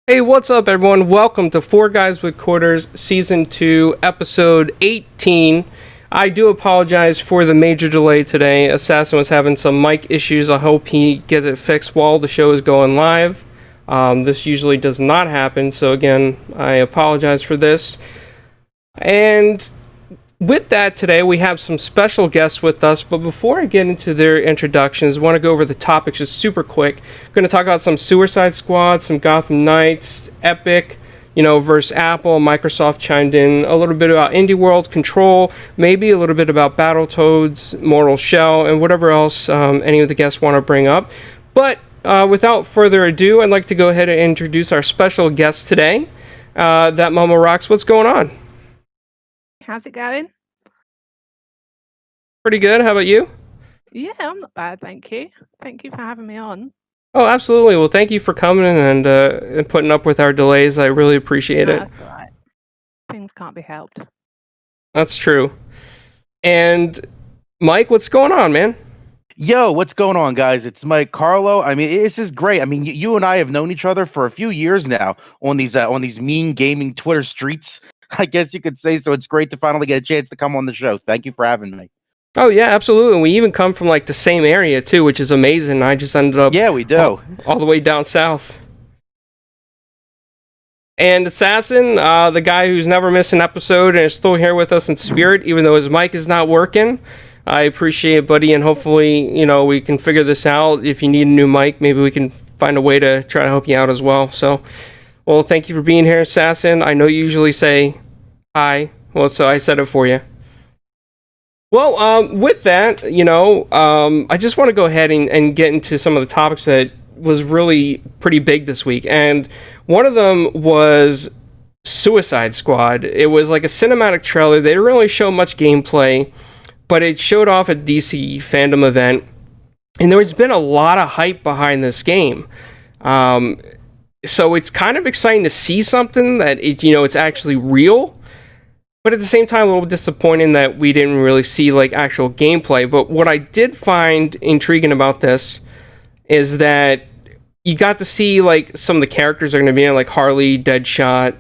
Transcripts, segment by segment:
Hey, what's up, everyone? Welcome to Four Guys with Quarters, Season 2, Episode 18. I do apologize for the major delay today. Assassin was having some mic issues. I hope he gets it fixed while the show is going live. This usually does not happen, so again, I apologize for this. And with that, today we have some special guests with us, but before I get into their introductions, I want to go over the topics just super quick. I'm going to talk about some Suicide Squad, some Gotham Knights, Epic, versus Apple. Microsoft chimed in a little bit about Indie World, Control, maybe a little bit about Battletoads, Mortal Shell, and whatever else any of the guests want to bring up. But without further ado, I'd like to go ahead and introduce our special guest today. That Mumma rocks. What's going on? How's it going? Pretty good. How about you? Yeah, I'm not bad, thank you. Thank you for having me on. Oh, absolutely. Well, thank you for coming and putting up with our delays. I really appreciate it. That's all right. Things can't be helped. That's true. And Mike, what's going on, man? Yo, what's going on, guys? It's Mike Carlo. I mean, this is great. I mean, you and I have known each other for a few years now on these mean gaming Twitter streets, I guess you could say. So it's great to finally get a chance to come on the show. Thank you for having me. Oh yeah, absolutely. We even come from like the same area too, which is amazing. I just ended up we do all the way down south. And Assassin, the guy who's never missed an episode and is still here with us in spirit, even though his mic is not working. I appreciate it, buddy, and hopefully, we can figure this out. If you need a new mic, maybe we can find a way to try to help you out as well. So, well, thank you for being here, Assassin. I know you usually say hi. Well, so I said it for you. Well, with that, I just want to go ahead and get into some of the topics that was really pretty big this week. And one of them was Suicide Squad. It was like a cinematic trailer. They didn't really show much gameplay, but it showed off a DC fandom event. And there's been a lot of hype behind this game. So it's kind of exciting to see something that, it's actually real. But at the same time, a little disappointing that we didn't really see like actual gameplay. But what I did find intriguing about this is that you got to see like some of the characters are going to be in, like Harley, Deadshot,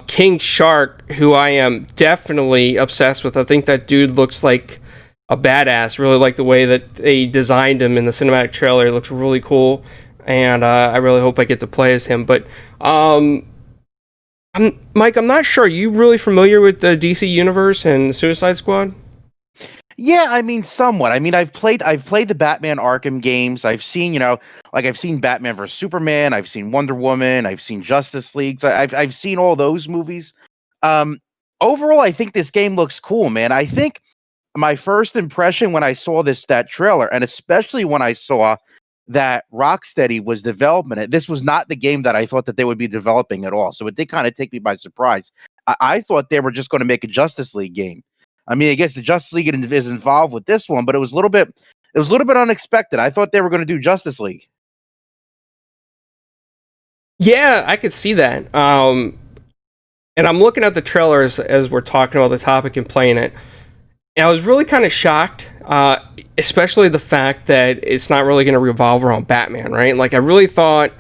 King Shark, who I am definitely obsessed with. I think that dude looks like a badass. Really like the way that they designed him in the cinematic trailer. It looks really cool, and I really hope I get to play as him. But Mike, I'm not sure. Are you really familiar with the DC universe and Suicide Squad? Yeah, I mean, somewhat. I mean, I've played the Batman Arkham games. I've seen, I've seen Batman vs Superman. I've seen Wonder Woman. I've seen Justice League. So I've seen all those movies. Overall, I think this game looks cool, man. I think my first impression when I saw that trailer, and especially when I saw that Rocksteady was developing it. This was not the game that I thought that they would be developing at all. So it did kind of take me by surprise. I thought they were just going to make a Justice League game. I mean, I guess the Justice League is involved with this one, but it was a little bit unexpected. I thought they were going to do Justice League. Yeah, I could see that. And I'm looking at the trailers as we're talking about the topic and playing it. And I was really kind of shocked, especially the fact that it's not really going to revolve around Batman, right? Like, I really thought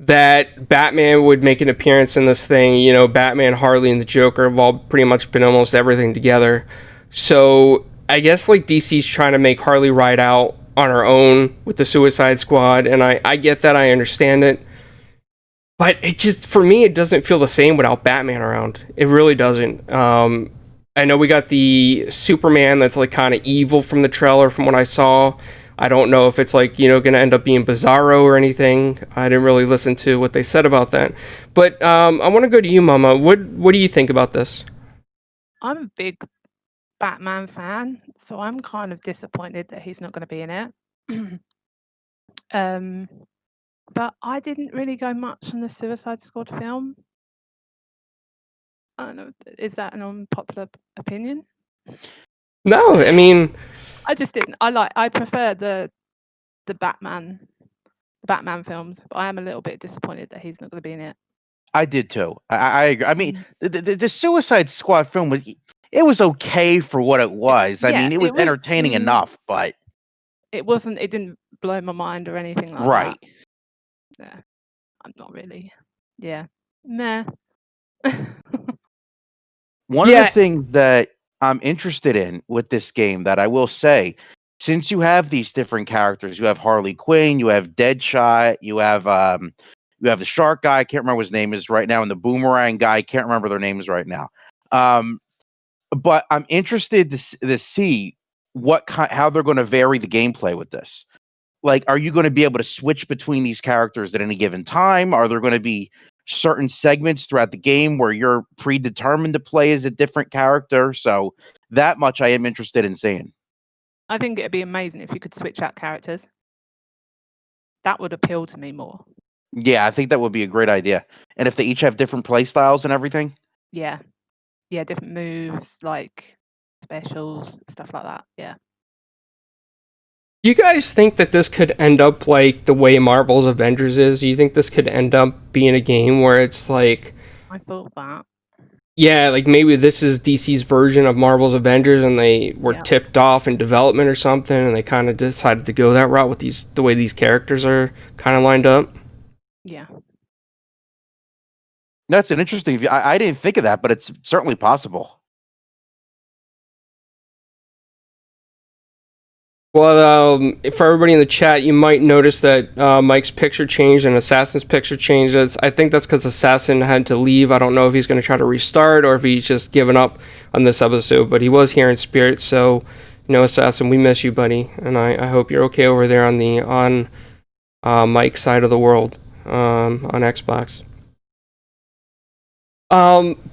that Batman would make an appearance in this thing. Batman, Harley, and the Joker have all pretty much been almost everything together. So I guess like DC's trying to make Harley ride out on her own with the Suicide Squad, and I get that, I understand it. But it just, for me, it doesn't feel the same without Batman around. It really doesn't. I know we got the Superman that's like kind of evil from the trailer from what I saw. I don't know if it's like, going to end up being Bizarro or anything. I didn't really listen to what they said about that. But I want to go to you, Mama. What do you think about this? I'm a big Batman fan, so I'm kind of disappointed that he's not going to be in it. But I didn't really go much on the Suicide Squad film. I don't know. Is that an unpopular opinion? No, I mean, I just didn't. I prefer the Batman films, but I am a little bit disappointed that he's not going to be in it. I did too. I agree. I mean, the Suicide Squad film was okay for what it was. I mean, it was entertaining enough, but it didn't blow my mind or anything like right. that. Yeah, I'm not really. Yeah. Nah. One of Yeah. the things that I'm interested in with this game that I will say, since you have these different characters, you have Harley Quinn, you have Deadshot, you have the shark guy, I can't remember what his name is right now, and the boomerang guy, I can't remember their names right now. But I'm interested to see how they're going to vary the gameplay with this. Like, are you going to be able to switch between these characters at any given time? Are there going to be certain segments throughout the game where you're predetermined to play as a different character? So that much I am interested in seeing. I think it'd be amazing if you could switch out characters. That would appeal to me more. Yeah, I think that would be a great idea. And if they each have different play styles and everything. Yeah. Yeah, different moves, like specials, stuff like that. Yeah. Do you guys think that this could end up like the way Marvel's Avengers is? Do you think this could end up being a game where it's like, I thought that. yeah, like maybe this is DC's version of Marvel's Avengers and they were Yeah. tipped off in development or something and they kind of decided to go that route with the way these characters are kind of lined up? Yeah. That's an interesting view. I didn't think of that, but it's certainly possible. Well, for everybody in the chat, you might notice that Mike's picture changed and Assassin's picture changed. I think that's because Assassin had to leave. I don't know if he's going to try to restart or if he's just given up on this episode, but he was here in spirit. So, Assassin, we miss you, buddy, and I hope you're okay over there on Mike's side of the world on Xbox.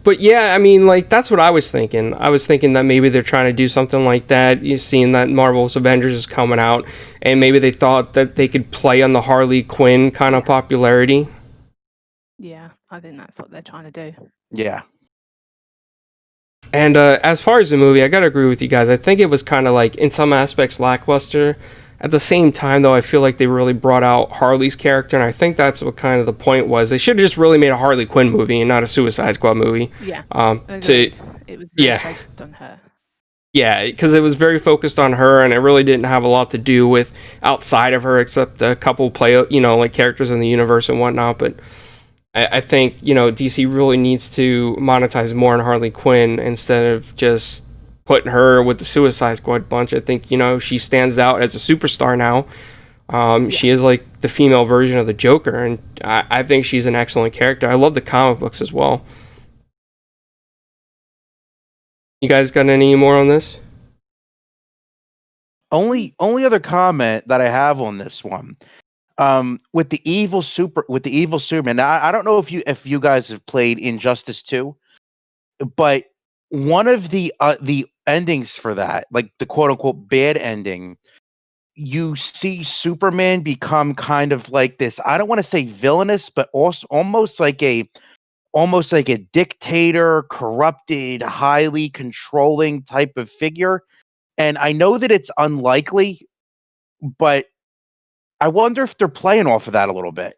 But yeah, I mean, like, that's what I was thinking. I was thinking that maybe they're trying to do something like that. You've seen that Marvel's Avengers is coming out, and maybe they thought that they could play on the Harley Quinn kind of popularity. Yeah, I think that's what they're trying to do. Yeah. And as far as the movie, I gotta agree with you guys. I think it was kind of like, in some aspects, lackluster. At the same time, though, I feel like they really brought out Harley's character, and I think that's what kind of the point was. They should have just really made a Harley Quinn movie and not a Suicide Squad movie. Yeah. It was yeah. focused on her. Yeah, because it was very focused on her, and it really didn't have a lot to do with outside of her, except a couple like characters in the universe and whatnot. But I think DC really needs to monetize more on Harley Quinn instead of just putting her with the Suicide Squad bunch. I think she stands out as a superstar now. She is like the female version of the Joker, and I think she's an excellent character. I love the comic books as well. You guys got any more on this? Only other comment that I have on this one, with the evil Superman. Now, I don't know if you guys have played Injustice 2, but one of the endings for that, like the quote unquote bad ending, you see Superman become kind of like this. I don't want to say villainous, but also almost like a dictator, corrupted, highly controlling type of figure. And I know that it's unlikely, but I wonder if they're playing off of that a little bit.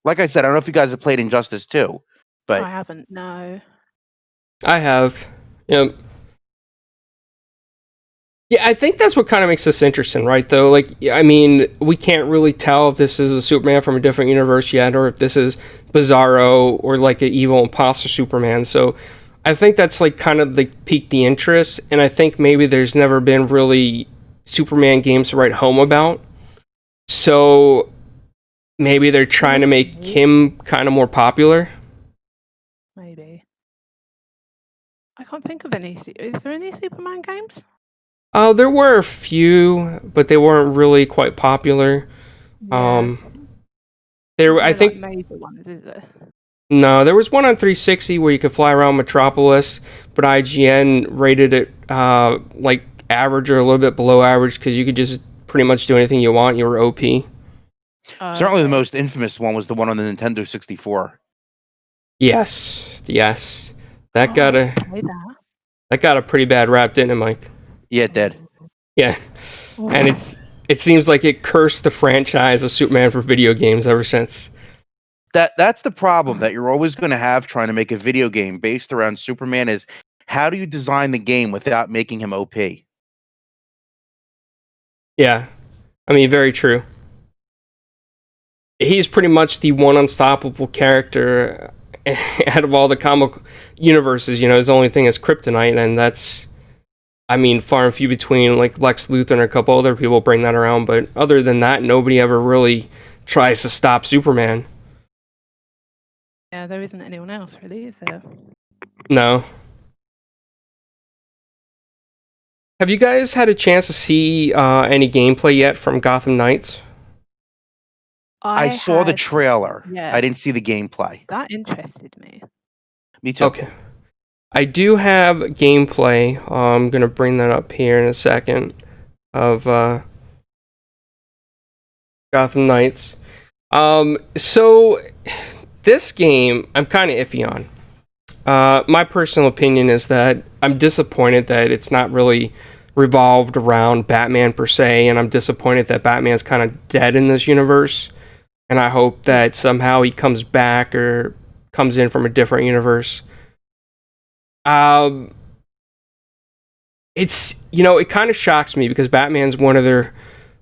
Like I said, I don't know if you guys have played Injustice 2, but I haven't, no. I have. Yep. Yeah, I think that's what kind of makes this interesting, right? Though, like, I mean, we can't really tell if this is a Superman from a different universe yet, or if this is Bizarro or like an evil imposter Superman. So, I think that's like kind of like piqued the interest, and I think maybe there's never been really Superman games to write home about. So, maybe they're trying to make him kind of more popular. Maybe. I can't think of any. Is there any Superman games? There were a few, but they weren't really quite popular. Yeah. I think major ones, is there? no, there was one on 360 where you could fly around Metropolis, but IGN rated it like average or a little bit below average because you could just pretty much do anything you want. You were OP. certainly the most infamous one was the one on the Nintendo 64. Yes. That got a pretty bad rap, didn't it, Mike? Yeah, it did. Yeah, and it seems like it cursed the franchise of Superman for video games ever since. That's the problem that you're always going to have trying to make a video game based around Superman is how do you design the game without making him OP? Yeah, I mean, very true. he's pretty much the one unstoppable character out of all the comic universes. You know, his only thing is kryptonite, and that's, I mean, far and few between. Like Lex Luthor and a couple other people bring that around, but other than that, nobody ever really tries to stop Superman. Yeah, there isn't anyone else really, is there? No. Have you guys had a chance to see any gameplay yet from Gotham Knights? I saw the had- trailer. Yeah. I didn't see the gameplay. That interested me. Me too. Okay. I do have gameplay. I'm going to bring that up here in a second of Gotham Knights. So this game, I'm kind of iffy on. My personal opinion is that I'm disappointed that it's not really revolved around Batman per se, and I'm disappointed that Batman's kind of dead in this universe. And I hope that somehow he comes back or comes in from a different universe. It's, you know, it kind of shocks me because Batman's one of their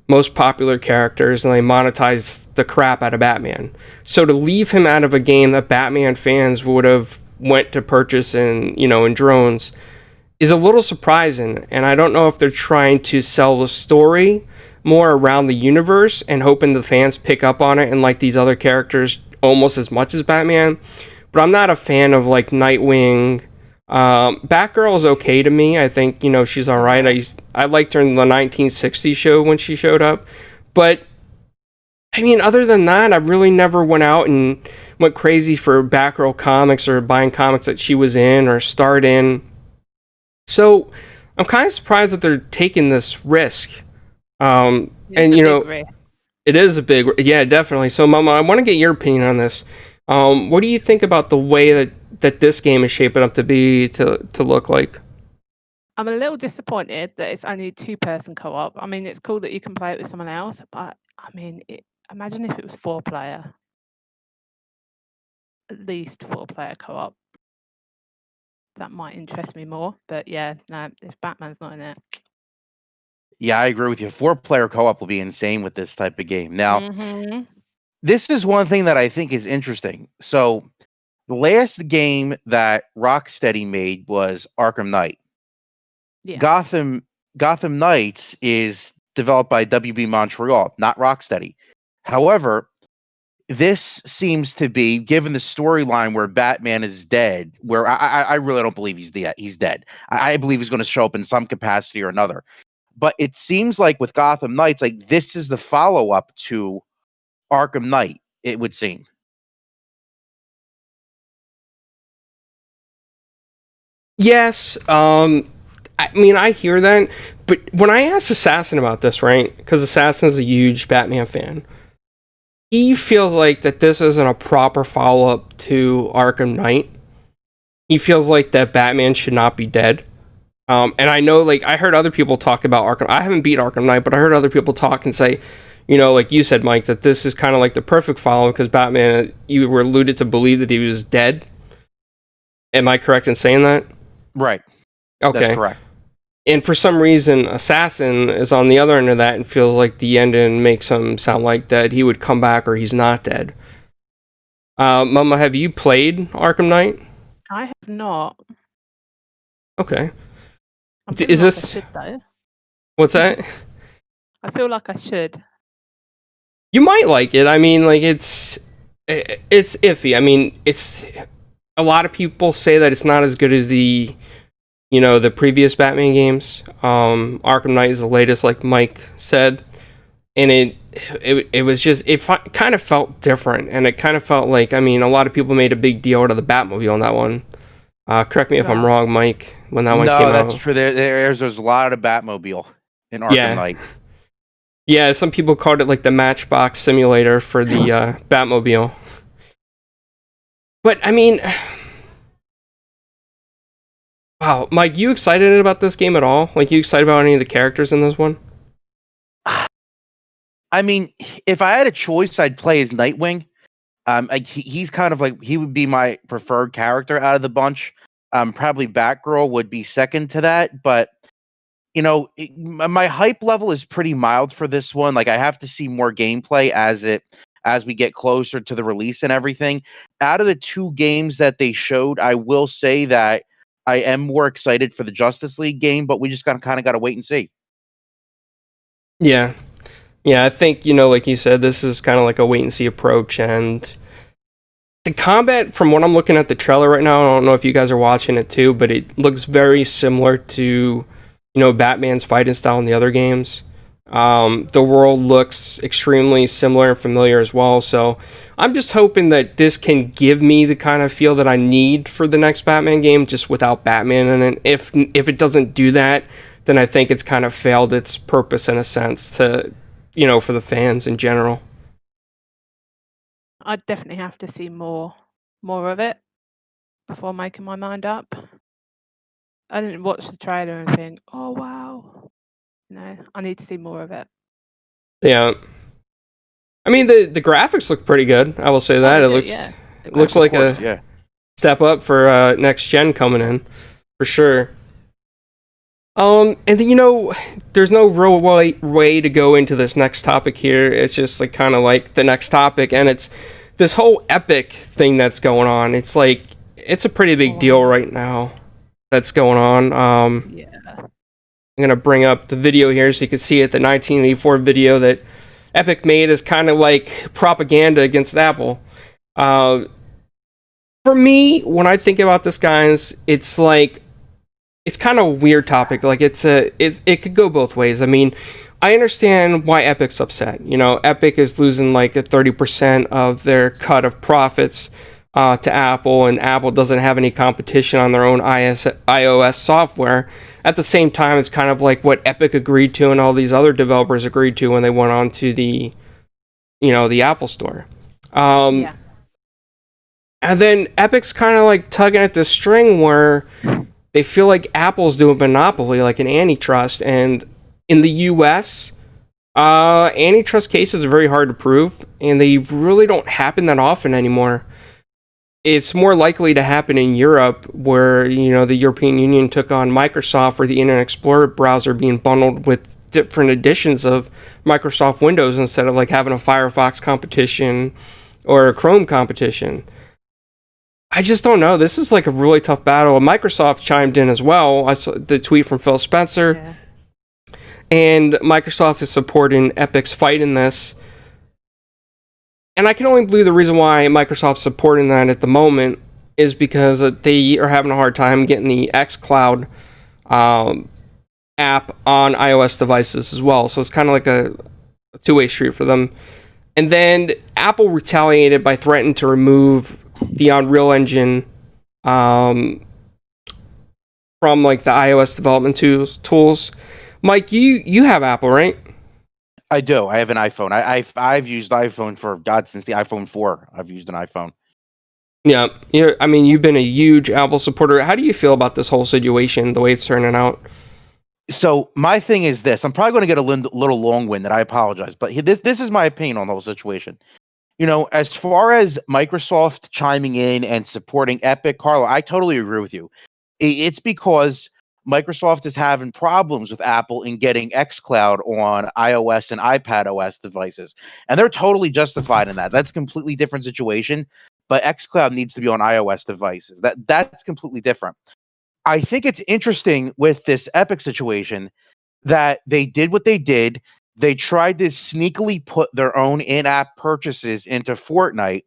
most popular characters and they monetize the crap out of Batman. So to leave him out of a game that Batman fans would have went to purchase in, you know, in drones is a little surprising. And I don't know if they're trying to sell the story more around the universe and hoping the fans pick up on it and like these other characters almost as much as Batman. But I'm not a fan of like Nightwing. Batgirl is okay to me. I think, you know, she's all right. I liked her in the 1960s show when she showed up. But I mean, other than that, I really never went out and went crazy for Batgirl comics or buying comics that she was in or starred in. So I'm kind of surprised that they're taking this risk. And you know, it is a big, yeah, definitely. So Mumma, I want to get your opinion on this. What do you think about the way that this game is shaping up to be, to look like? I'm a little disappointed that it's only 2-person co-op. I mean, it's cool that you can play it with someone else, but I mean, imagine if it was 4-player. At least 4-player co-op. That might interest me more. But yeah, no, if Batman's not in it. Yeah, I agree with you. 4-player co-op will be insane with this type of game. Now, this is one thing that I think is interesting. So, the last game that Rocksteady made was Arkham Knight. Yeah. Gotham Knights is developed by WB Montreal, not Rocksteady. However, this seems to be, given the storyline where Batman is dead, where I really don't believe he's dead. I believe he's going to show up in some capacity or another. But it seems like with Gotham Knights, like this is the follow-up to Arkham Knight, it would seem. Yes, I mean, I hear that, but when I asked Assassin about this, right, because Assassin's a huge Batman fan, he feels like that this isn't a proper follow-up to Arkham Knight. He feels like that Batman should not be dead. And I know, like, I heard other people talk about Arkham. I haven't beat Arkham Knight, but I heard other people talk and say, you know, like you said, Mike, that this is kind of like the perfect follow because Batman, you were alluded to believe that he was dead. Am I correct in saying that? Right. Okay. That's correct. And for some reason, Assassin is on the other end of that and feels like the ending makes him sound like that he would come back or he's not dead. Mumma, have you played Arkham Knight? I have not. Okay. Is this? I should, though. What's that? I feel like I should. You might like it. I mean, like it's iffy. I mean, it's a lot of people say that it's not as good as the previous Batman games. Arkham Knight is the latest, like Mike said, and it was just, it kind of felt different, and it kind of felt like, I mean, a lot of people made a big deal out of the Batmobile on that one. Correct me if I'm wrong, Mike, when that one came out. No, that's true. There's a lot of Batmobile in Arkham Knight. Yeah, some people called it like the Matchbox simulator for the Batmobile. But, I mean, wow, Mike, you excited about this game at all? Like, you excited about any of the characters in this one? I mean, if I had a choice, I'd play as Nightwing. He's kind of like, he would be my preferred character out of the bunch. Probably Batgirl would be second to that, but you know, my hype level is pretty mild for this one. Like, I have to see more gameplay as it as we get closer to the release and everything. Out of the 2 games that they showed, I will say that I am more excited for the Justice League game, but we just kind of got to wait and see. Yeah. Yeah, I think, like you said, this is kind of like a wait and see approach. And the combat, from what I'm looking at the trailer right now, I don't know if you guys are watching it too, but it looks very similar to, Batman's fighting style in the other games. The world looks extremely similar and familiar as well. So I'm just hoping that this can give me the kind of feel that I need for the next Batman game, just without Batman in it. If it doesn't do that, then I think it's kind of failed its purpose in a sense to, for the fans in general. I'd definitely have to see more of it before making my mind up. I didn't watch the trailer and think, oh wow. I need to see more of it. Yeah. I mean, the graphics look pretty good. I will say that. It looks like a step up for next gen coming in, for sure. And then, there's no real way to go into this next topic here. It's just like kind of like the next topic, and it's this whole Epic thing that's going on. It's like it's a pretty big deal right now that's going on. Yeah. I'm gonna bring up the video here so you can see it. The 1984 video that Epic made is kind of like propaganda against Apple. For me, when I think about this, guys, it's like it's kind of a weird topic. Like it could go both ways. I mean, I understand why Epic's upset. Epic is losing like a 30% of their cut of profits to Apple, and Apple doesn't have any competition on their own iOS software. At the same time, it's kind of like what Epic agreed to and all these other developers agreed to when they went on to the Apple Store. Yeah. And then Epic's kind of like tugging at this string where they feel like Apple's doing monopoly, like an antitrust. And in the US, antitrust cases are very hard to prove, and they really don't happen that often anymore. It's more likely to happen in Europe, where the European Union took on Microsoft for the Internet Explorer browser being bundled with different editions of Microsoft Windows instead of like having a Firefox competition or a Chrome competition. I just don't know. This is like a really tough battle. Microsoft chimed in as well. I saw the tweet from Phil Spencer, and Microsoft is supporting Epic's fight in this. And I can only believe the reason why Microsoft's supporting that at the moment is because they are having a hard time getting the xCloud app on iOS devices as well. So it's kind of like a two-way street for them. And then Apple retaliated by threatening to remove the Unreal Engine from like the iOS development tools. Mike, you have Apple, right? I do. I have an iPhone. I've used iPhone since the iPhone 4. I've used an iPhone. Yeah. I mean, you've been a huge Apple supporter. How do you feel about this whole situation, the way it's turning out? So my thing is this. I'm probably going to get a little long-winded. I apologize. But this is my opinion on the whole situation. As far as Microsoft chiming in and supporting Epic, Carlo, I totally agree with you. It's because Microsoft is having problems with Apple in getting xCloud on iOS and iPadOS devices. And they're totally justified in that. That's a completely different situation. But xCloud needs to be on iOS devices. That's completely different. I think it's interesting with this Epic situation that they did what they did. They tried to sneakily put their own in-app purchases into Fortnite.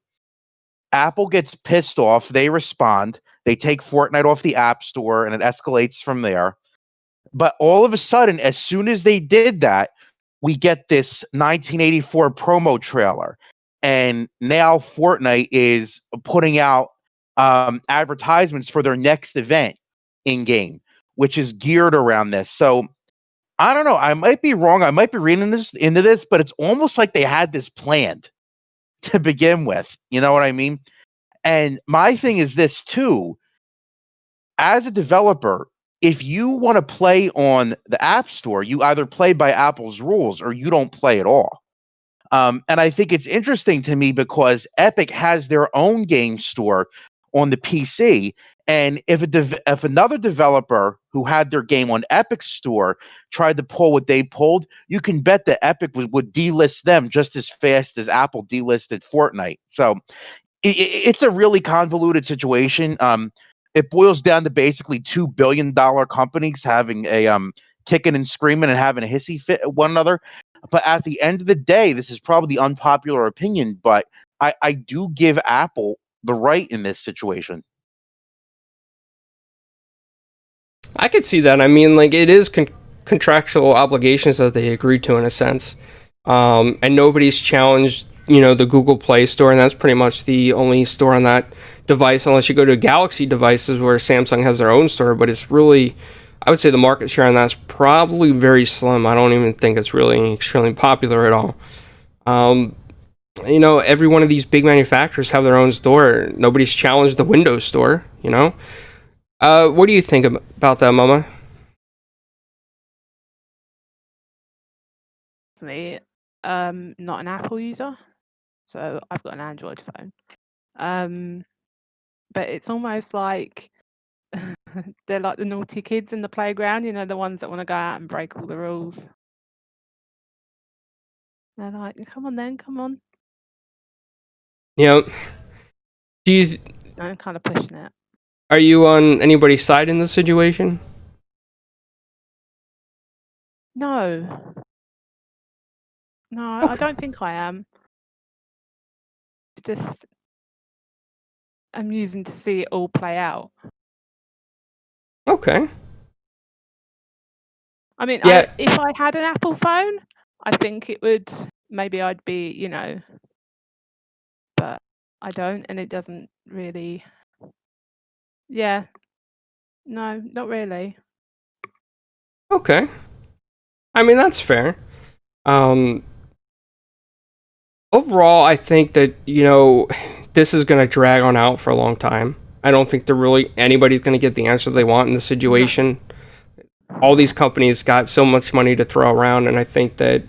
Apple gets pissed off. They respond. They take Fortnite off the App Store, and it escalates from there. But all of a sudden, as soon as they did that, we get this 1984 promo trailer. And now Fortnite is putting out advertisements for their next event in-game, which is geared around this. So I don't know. I might be wrong. I might be reading into this, but it's almost like they had this planned to begin with. You know what I mean? And my thing is this too. As a developer, if you want to play on the App Store, you either play by Apple's rules or you don't play at all. And I think it's interesting to me because Epic has their own game store on the PC, And if another developer who had their game on Epic Store tried to pull what they pulled, you can bet that Epic would delist them just as fast as Apple delisted Fortnite. So it's a really convoluted situation. It boils down to basically $2 billion companies having a kicking and screaming and having a hissy fit at one another. But at the end of the day, this is probably the unpopular opinion, but I do give Apple the right in this situation. I could see that. I mean, like, it is contractual obligations that they agreed to in a sense. And nobody's challenged, the Google Play Store, and that's pretty much the only store on that device, unless you go to Galaxy devices where Samsung has their own store, but it's really, I would say the market share on that's probably very slim. I don't even think it's really extremely popular at all. Every one of these big manufacturers have their own store. Nobody's challenged the Windows Store, What do you think about that, Mumma? Not an Apple user, so I've got an Android phone. But it's almost like they're like the naughty kids in the playground, the ones that want to go out and break all the rules. They're like, come on then, come on. Do you? I'm kind of pushing it. Are you on anybody's side in this situation? No, Okay. I don't think I am. It's just amusing to see it all play out. Okay. I mean, Yeah. if I had an Apple phone, I think it would, maybe I'd be, but I don't, and it doesn't really. Yeah. No, not really. Okay. I mean, that's fair. Overall, I think that, this is going to drag on out for a long time. I don't think anybody's going to get the answer they want in this situation. No. All these companies got so much money to throw around, and I think that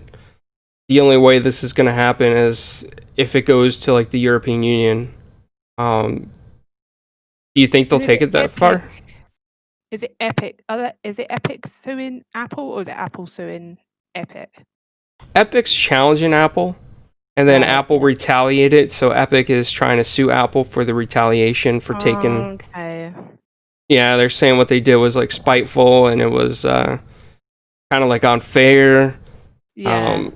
the only way this is going to happen is if it goes to, like, the European Union. Do you think they'll take it that far? Is it Epic? Is it Epic suing Apple, or is it Apple suing Epic? Epic's challenging Apple, and then Apple retaliated. So Epic is trying to sue Apple for the retaliation for taking. Okay. Yeah, they're saying what they did was like spiteful, and it was kind of like unfair. Yeah.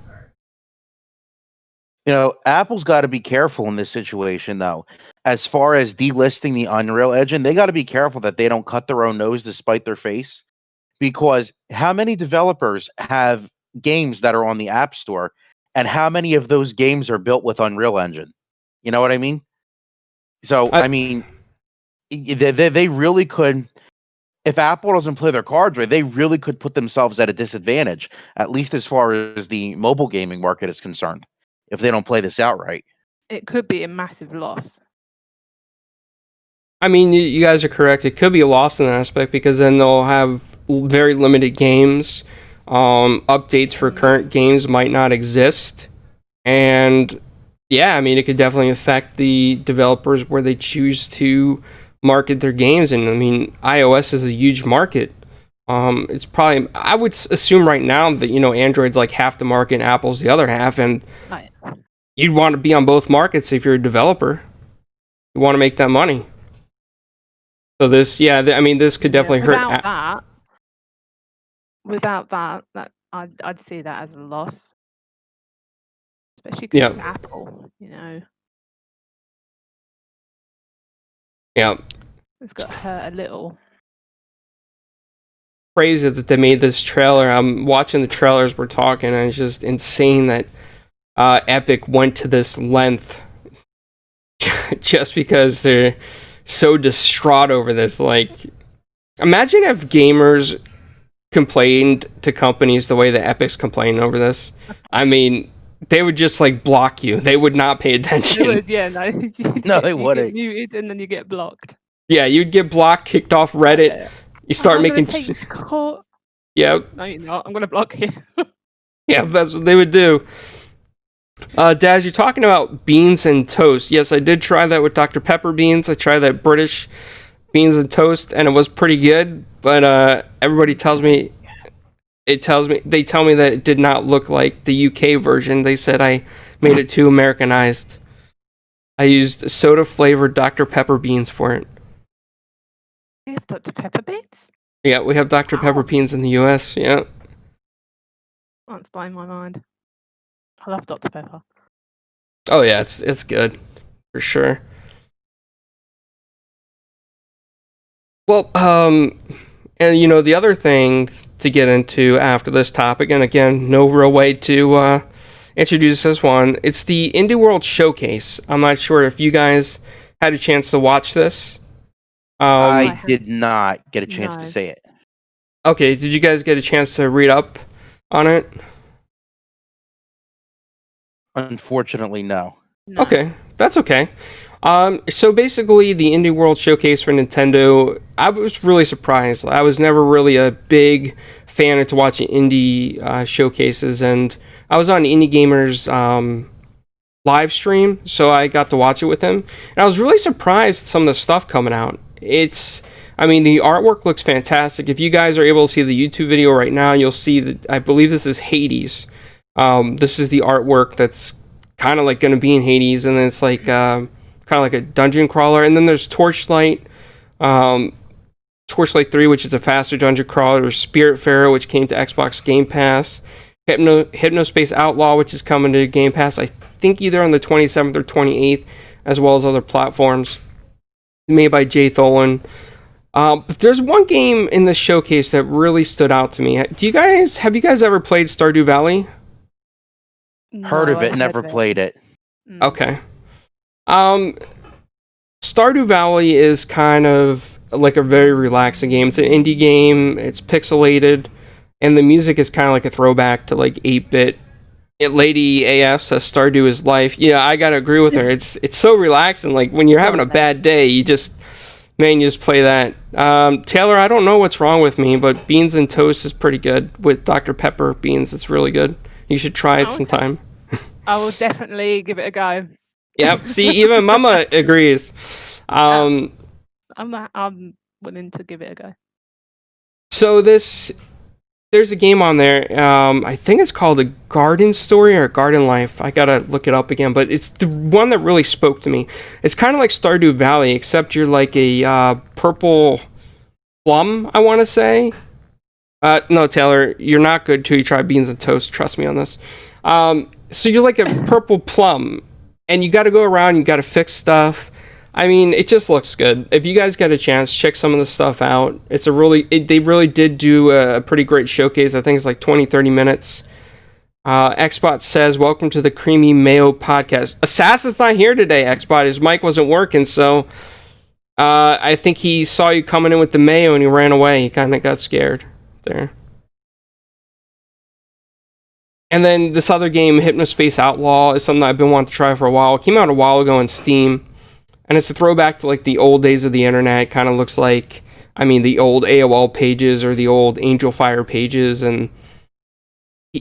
Apple's got to be careful in this situation, though. As far as delisting the Unreal Engine, they got to be careful that they don't cut their own nose to spite their face. Because how many developers have games that are on the App Store, and how many of those games are built with Unreal Engine? You know what I mean? So, I mean, they really could, if Apple doesn't play their cards right, they really could put themselves at a disadvantage, at least as far as the mobile gaming market is concerned, if they don't play this out right. It could be a massive loss. I mean, you guys are correct. It could be a loss in that aspect, because then they'll have very limited games. Updates for current games might not exist. And yeah, I mean, it could definitely affect the developers where they choose to market their games. And I mean, iOS is a huge market. It's probably, I would assume right now that, Android's like half the market and Apple's the other half. And you'd want to be on both markets if you're a developer. You want to make that money. So this, this could definitely hurt. Without that, I'd see that as a loss, especially because it's Apple. Yeah, it's got to hurt a little. Crazy that they made this trailer. I'm watching the trailers we're talking, and it's just insane that Epic went to this length just because they're so distraught over this. Like, imagine if gamers complained to companies the way that Epic's complaining over this. I mean, they would just like block you. They would not pay attention. They would, yeah, no, they wouldn't. You get muted and then you get blocked. Yeah, you'd get blocked, kicked off Reddit. You start making. Take you to court. Yeah. No, you're not. I'm gonna block you. Yeah, that's what they would do. Daz, you're talking about beans and toast. Yes, I did try that with Dr. Pepper beans. I tried that British Beans and Toast, and it was pretty good. But everybody tells me they tell me that it did not look like the UK version. They said I made it too Americanized. I used soda flavored Dr. Pepper beans for it. You have Dr. Pepper beans? Yeah, we have Dr. Pepper beans in the US. Yeah. That's blowing my mind. I love Dr. Pepper. Oh yeah, it's good for sure. Well, and you know the other thing to get into after this topic, and again, no real way to introduce this one. It's the Indie World Showcase. I'm not sure if you guys had a chance to watch this. I did not get a chance to No. say it. Okay, did you guys get a chance to read up on it? Unfortunately, no. No. Okay, that's okay. So basically, the Indie World Showcase for Nintendo, I was really surprised. I was never really a big fan into watching indie showcases, and I was on Indie Gamer's live stream, so I got to watch it with him, and I was really surprised at some of the stuff coming out. I mean, the artwork looks fantastic. If you guys are able to see the YouTube video right now, you'll see that I believe this is Hades. This is the artwork that's kind of like going to be in Hades, and then it's like kind of like a dungeon crawler. And then there's Torchlight, Torchlight 3, which is a faster dungeon crawler. There's Spiritfarer, which came to Xbox Game Pass. Hypnospace Outlaw, which is coming to Game Pass, I think either on the 27th or 28th, as well as other platforms. Made by Jay Tholen. But there's one game in the showcase that really stood out to me. Have you guys ever played Stardew Valley? Heard of No, it, I've never heard of it. played it. Mm. Okay. Stardew Valley is kind of like a very relaxing game. It's an indie game. It's pixelated, and the music is kind of like a throwback to like 8-bit. Lady AF says Stardew is life. Yeah, I gotta agree with her. It's so relaxing. Like when you're having a bad day, you just play that. Taylor, I don't know what's wrong with me, but Beans and Toast is pretty good with Dr. Pepper beans. It's really good. You should try it sometime. I will definitely give it a go. Yep. See, even Mumma agrees. I'm willing to give it a go. So there's a game on there. I think it's called a Garden Story or Garden Life. I gotta look it up again, but it's the one that really spoke to me. It's kind of like Stardew Valley, except you're like a purple plum, I want to say. No, Taylor, you're not good till you try Beans and Toast. Trust me on this. So you're like a purple plum, and you got to go around. You got to fix stuff. I mean, it just looks good. If you guys get a chance, check some of the stuff out. They really did do a pretty great showcase. I think it's like 20-30 minutes. Xbot says, welcome to the Creamy Mayo podcast. Assassin's not here today, Xbot. His mic wasn't working, so I think he saw you coming in with the mayo and he ran away. He kind of got scared there. And then this other game, Hypnospace Outlaw, is something I've been wanting to try for a while. It came out a while ago on Steam. And it's a throwback to like the old days of the internet. It kind of looks like, I mean, the old AOL pages or the old Angel Fire pages. And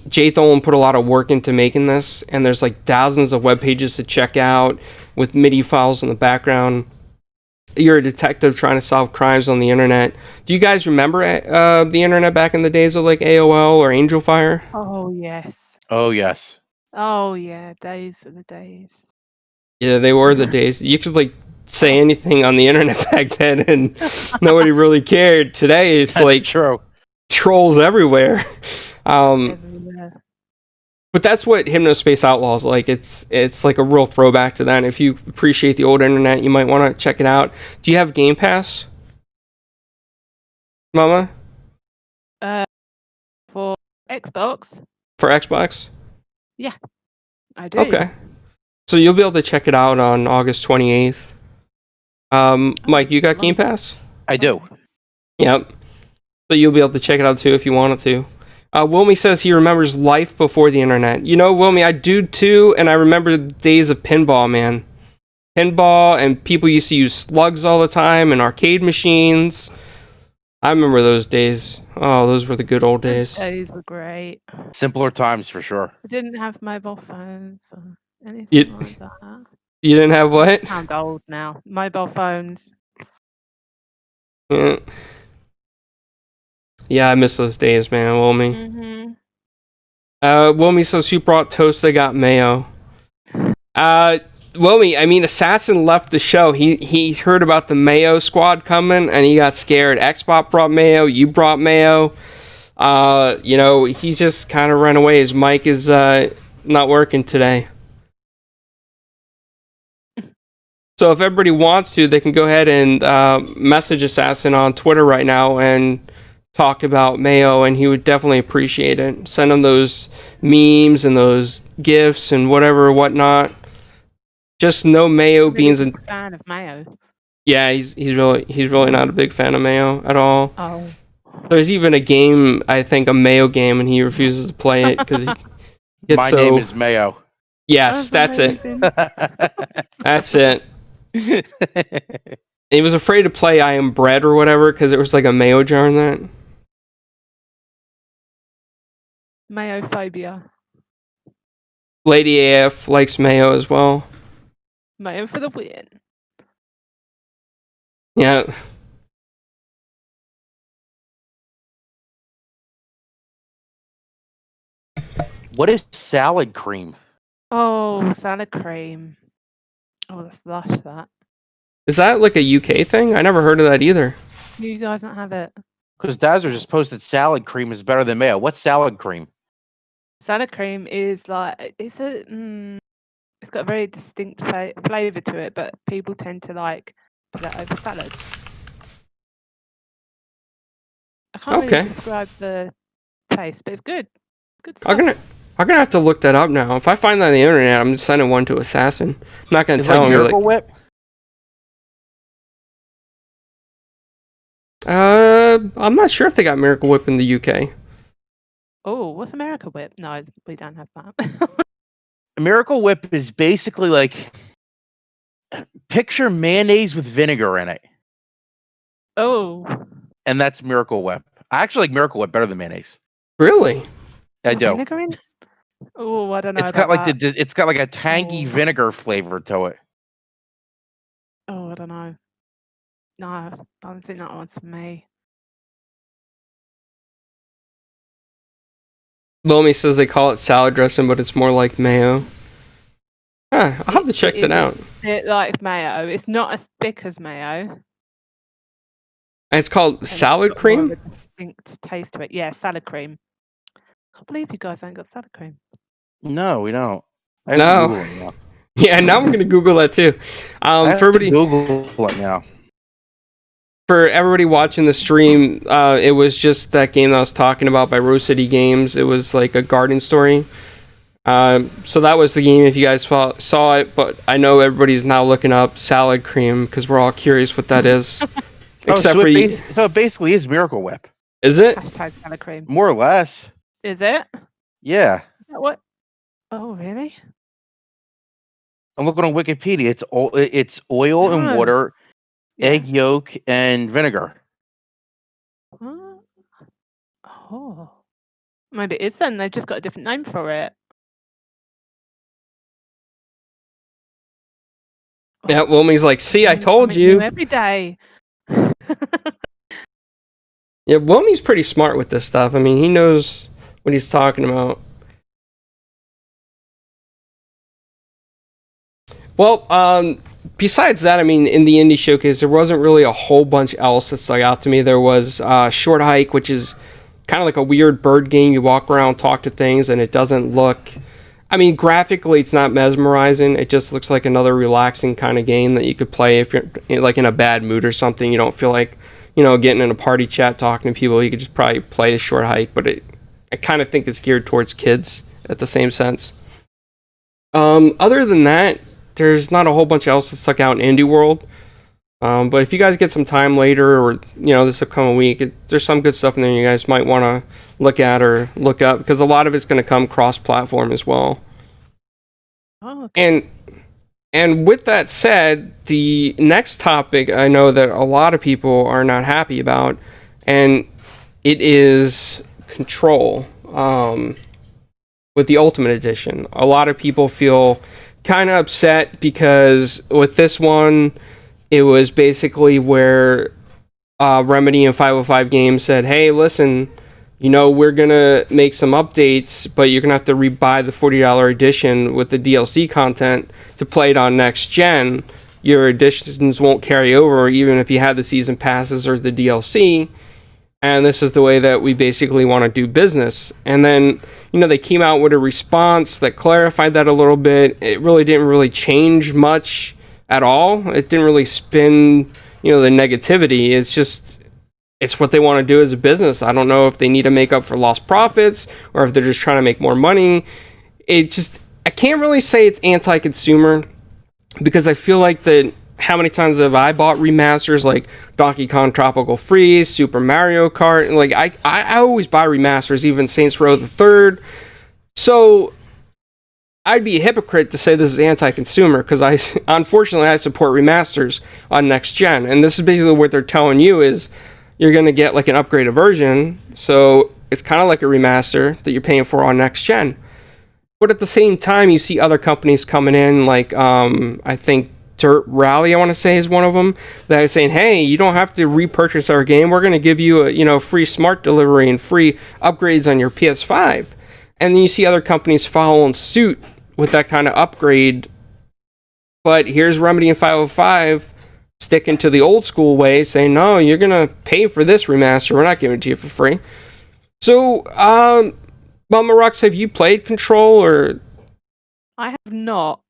Jay Tholen put a lot of work into making this. And there's like thousands of web pages to check out with MIDI files in the background. You're a detective trying to solve crimes on the internet. Do you guys remember the internet back in the days of like AOL or Angel Fire? Oh yes. Oh yes. Oh yeah. Days are the days. Yeah, they were the days. You could like say anything on the internet back then and nobody really cared. Today it's like True. trolls everywhere. Everywhere. But that's what Hypnospace Outlaw is like. It's like a real throwback to that. And if you appreciate the old internet, you might want to check it out. Do you have Game Pass, Mama? For Xbox, For Xbox? I do. Okay. So you'll be able to check it out on August 28th. Mike, you got Game Pass? I do. Yep. So you'll be able to check it out too if you wanted to. Wilmy says he remembers life before the internet. You know, Wilmy, I do too, and I remember the days of pinball, man. Pinball, and people used to use slugs all the time and arcade machines. I remember those days. Oh, those were the good old days. Days were great. Simpler times for sure. I didn't have mobile phones or anything You- like that. You didn't have what? I'm old now. Mobile phones. Yeah. Yeah, I miss those days, man, Wilmy. Mm-hmm. Wilmy says, you brought toast, I got mayo. Wilmy, I mean, Assassin left the show. He heard about the Mayo squad coming, and he got scared. Xbot brought mayo, you brought mayo. You know, he just kind of ran away. His mic is not working today. So if everybody wants to, they can go ahead and message Assassin on Twitter right now and talk about Mayo, and he would definitely appreciate it. Send him those memes and those gifs and whatnot. Just no Mayo beans and fan of Mayo. yeah, he's really not a big fan of Mayo at all. Oh. There's even a game, I think, a Mayo game, and he refuses to play it because My name is Mayo. Yes, that's it. That's it. He was afraid to play I Am Bread or whatever because it was like a mayo jar in that. Mayophobia. Lady AF likes mayo as well. Mayo for the win. Yeah. What is salad cream? Oh, salad cream. Oh, that's lush, that. Is that like a UK thing? I never heard of that either. You guys don't have it. Because Dazzler just posted salad cream is better than mayo. What's salad cream? Salad cream is like it's got a very distinct flavor to it, but people tend to like put it over salads. I can't Okay. really describe the taste, but it's good. It's good I'm stuff. gonna have to look that up now. If I find that on the internet, I'm just sending one to Assassin. I'm not gonna It's tell like him. Miracle Whip? I'm not sure if they got Miracle Whip in the UK. Oh, what's America Whip? No, we don't have that. Miracle Whip is basically like picture mayonnaise with vinegar in it, Oh, and that's Miracle Whip. I actually like Miracle Whip better than mayonnaise. Really? I do. vinegar in? Oh, I don't know. It's got about like that. it's got like a tangy Oh. vinegar flavor to it. Oh, I don't know. No, I don't think that one's for me. Lomi says they call it salad dressing, but it's more like mayo. I'll have to check that out. It like mayo. It's not as thick as mayo. And it's called and salad it's got more of cream? a distinct taste to it. Yeah, salad cream. Can't believe you guys ain't got salad cream. No, we don't. I have No. to Google it now. Yeah, now I'm gonna Google that too. I have For to everybody, Google it now. for everybody watching the stream, it was just that game that I was talking about by Rose City Games. It was like a garden story. So that was the game if you guys saw it, but I know everybody's now looking up salad cream because we're all curious what that is. Except so for you. so it basically is Miracle Whip, Is it? Hashtag salad cream. more or less. Is it? Is Yeah, that what? Oh, really? I'm looking on Wikipedia. It's oil and Oh. water, Yeah. egg yolk, and vinegar. Oh. Maybe it is then. They've just got a different name for it. Yeah, Wilmy's like, see, I Learn told something new you. every day. Yeah, Wilmy's pretty smart with this stuff. I mean, he knows what he's talking about. Well, besides that, I mean, in the indie showcase, there wasn't really a whole bunch else that stuck out to me. There was Short Hike, which is kind of like a weird bird game. You walk around, talk to things, and it doesn't look... I mean, graphically, it's not mesmerizing. It just looks like another relaxing kind of game that you could play if you're like in a bad mood or something. You don't feel like, getting in a party chat, talking to people. You could just probably play a Short Hike, but I kind of think it's geared towards kids at the same sense. Other than that, there's not a whole bunch else that stuck out in Indie World. But if you guys get some time later or, this upcoming week, there's some good stuff in there you guys might want to look at or look up because a lot of it's going to come cross-platform as well. Oh, okay. And with that said, the next topic I know that a lot of people are not happy about, and it is Control with the Ultimate Edition. A lot of people feel kind of upset because with this one, it was basically where Remedy and 505 Games said, hey, listen, we're going to make some updates, but you're going to have to rebuy the $40 edition with the DLC content to play it on next gen. Your editions won't carry over, even if you had the season passes or the DLC. And this is the way that we basically want to do business. And then, they came out with a response that clarified that a little bit. It really didn't really change much at all. It didn't really spin, the negativity. It's what they want to do as a business. I don't know if they need to make up for lost profits or if they're just trying to make more money. I can't really say it's anti-consumer because I feel like how many times have I bought remasters like Donkey Kong Tropical Freeze, Super Mario Kart? And like I always buy remasters, even Saints Row the Third. So I'd be a hypocrite to say this is anti-consumer because unfortunately I support remasters on next gen, and this is basically what they're telling you is you're gonna get like an upgraded version, so it's kind of like a remaster that you're paying for on next gen. But at the same time, you see other companies coming in, like I think Dirt Rally, I want to say, is one of them, that is saying, hey, you don't have to repurchase our game. We're going to give you a free smart delivery and free upgrades on your PS5. And then you see other companies following suit with that kind of upgrade. But here's Remedy and 505 sticking to the old school way, saying, no, you're going to pay for this remaster. We're not giving it to you for free. So, Mumma Rux, have you played Control or? I have not.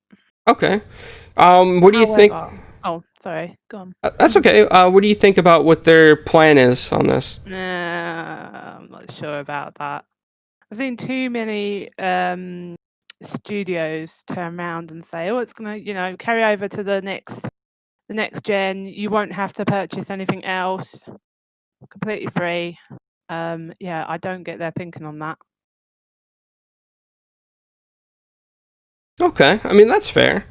Okay. What do you think? Oh, sorry. Go on. That's okay. What do you think about what their plan is on this? Nah, I'm not sure about that. I've seen too many studios turn around and say, "Oh, it's gonna, carry over to the next gen. You won't have to purchase anything else, completely free." Yeah, I don't get their thinking on that. Okay, I mean that's fair.